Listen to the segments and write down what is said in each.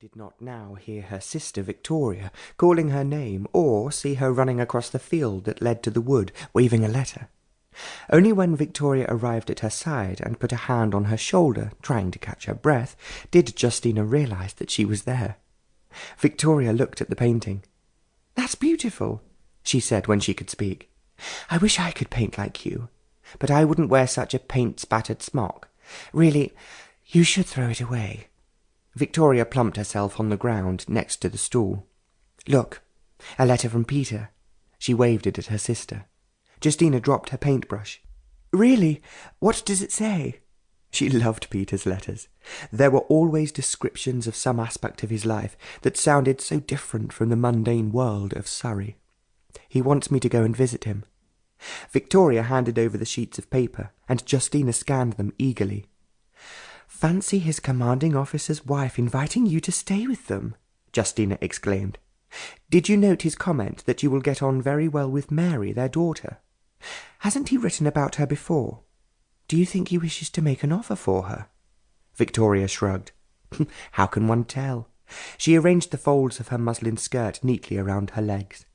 did not now hear her sister Victoria calling her name or see her running across the field that led to the wood, waving a letter. Only when Victoria arrived at her side and put a hand on her shoulder, trying to catch her breath, did Justina realize that she was there. Victoria looked at the painting. "That's beautiful," she said when she could speak. "I wish I could paint like you, but I wouldn't wear such a paint-spattered smock. Really, you should throw it away." Victoria plumped herself on the ground next to the stool. "Look, a letter from Peter." She waved it at her sister. Justina dropped her paintbrush. "Really? What does it say?" She loved Peter's letters. There were always descriptions of some aspect of his life that sounded so different from the mundane world of Surrey. "He wants me to go and visit him." Victoria handed over the sheets of paper, and Justina scanned them eagerly. "Fancy his commanding officer's wife inviting you to stay with them!" Justina exclaimed. "Did you note his comment that you will get on very well with Mary, their daughter? Hasn't he written about her before? Do you think he wishes to make an offer for her?" Victoria shrugged. "How can one tell?" She arranged the folds of her muslin skirt neatly around her legs.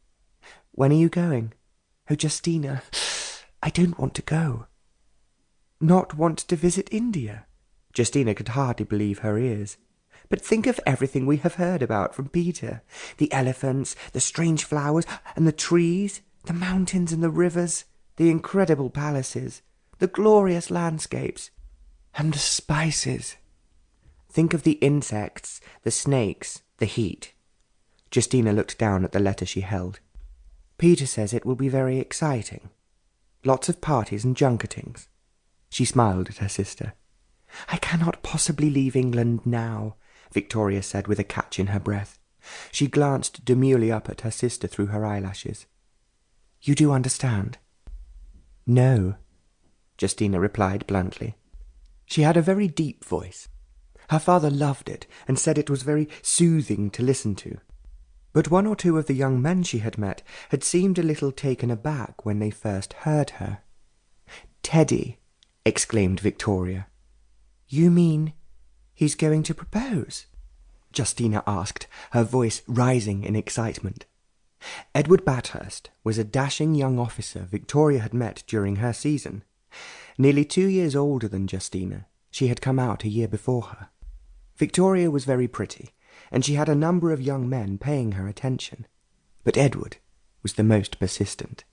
"When are you going?" "Oh, Justina, I don't want to go." "Not want to visit India?" Justina could hardly believe her ears. "But think of everything we have heard about from Peter. The elephants, the strange flowers, and the trees, the mountains and the rivers, the incredible palaces, the glorious landscapes, and the spices. Think of the insects, the snakes, the heat." Justina looked down at the letter she held. "Peter says it will be very exciting. Lots of parties and junketings." She smiled at her sister. "I cannot possibly leave England now," Victoria said with a catch in her breath. She glanced demurely up at her sister through her eyelashes. "You do understand?" "No," Justina replied bluntly. She had a very deep voice. Her father loved it and said it was very soothing to listen to. But one or two of the young men she had met had seemed a little taken aback when they first heard her. "Teddy!" exclaimed Victoria. "You mean he's going to propose?" Justina asked, her voice rising in excitement. Edward Bathurst was a dashing young officer Victoria had met during her season. Nearly 2 years older than Justina, she had come out a year before her. Victoria was very pretty, and she had a number of young men paying her attention. But Edward was the most persistent.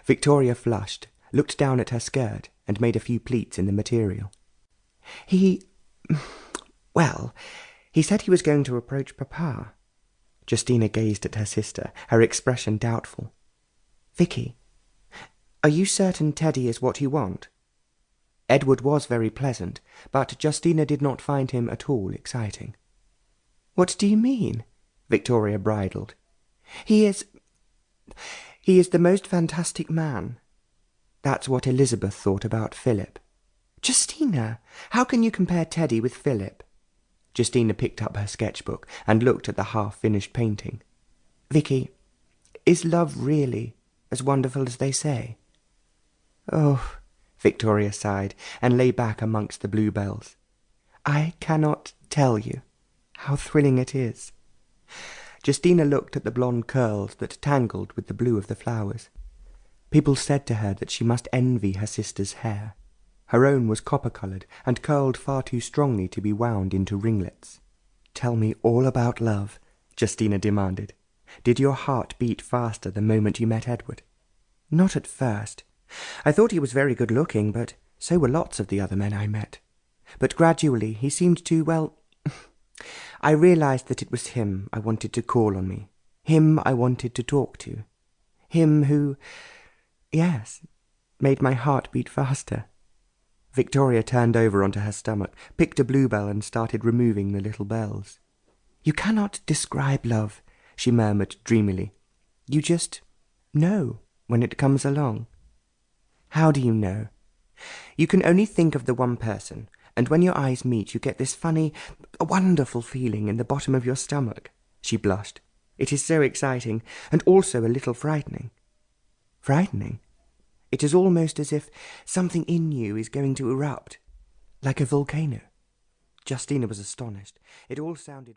Victoria flushed, looked down at her skirt, and made a few pleats in the material. He said he was going to approach Papa." Justina gazed at her sister, her expression doubtful. "Vicky, are you certain Teddy is what you want?" Edward was very pleasant, but Justina did not find him at all exciting. "What do you mean?" Victoria bridled. He is the most fantastic man. That's what Elizabeth thought about Philip." "Justina, how can you compare Teddy with Philip?" Justina picked up her sketchbook and looked at the half-finished painting. "Vicky, is love really as wonderful as they say?" "Oh," Victoria sighed and lay back amongst the bluebells. "I cannot tell you how thrilling it is." Justina looked at the blonde curls that tangled with the blue of the flowers. People said to her that she must envy her sister's hair. Her own was copper-coloured and curled far too strongly to be wound into ringlets. "Tell me all about love," Justina demanded. "Did your heart beat faster the moment you met Edward?" "Not at first. I thought he was very good-looking, but so were lots of the other men I met. But gradually he seemed to, I realized that it was him I wanted to call on me, him I wanted to talk to, him who, yes, made my heart beat faster." Victoria turned over onto her stomach, picked a bluebell and started removing the little bells. "You cannot describe love," she murmured dreamily. "You just know when it comes along." "How do you know?" "You can only think of the one person, and when your eyes meet you get this funny, wonderful feeling in the bottom of your stomach." She blushed. "It is so exciting, and also a little frightening." "Frightening?" "It is almost as if something in you is going to erupt, like a volcano." Justina was astonished. It all sounded very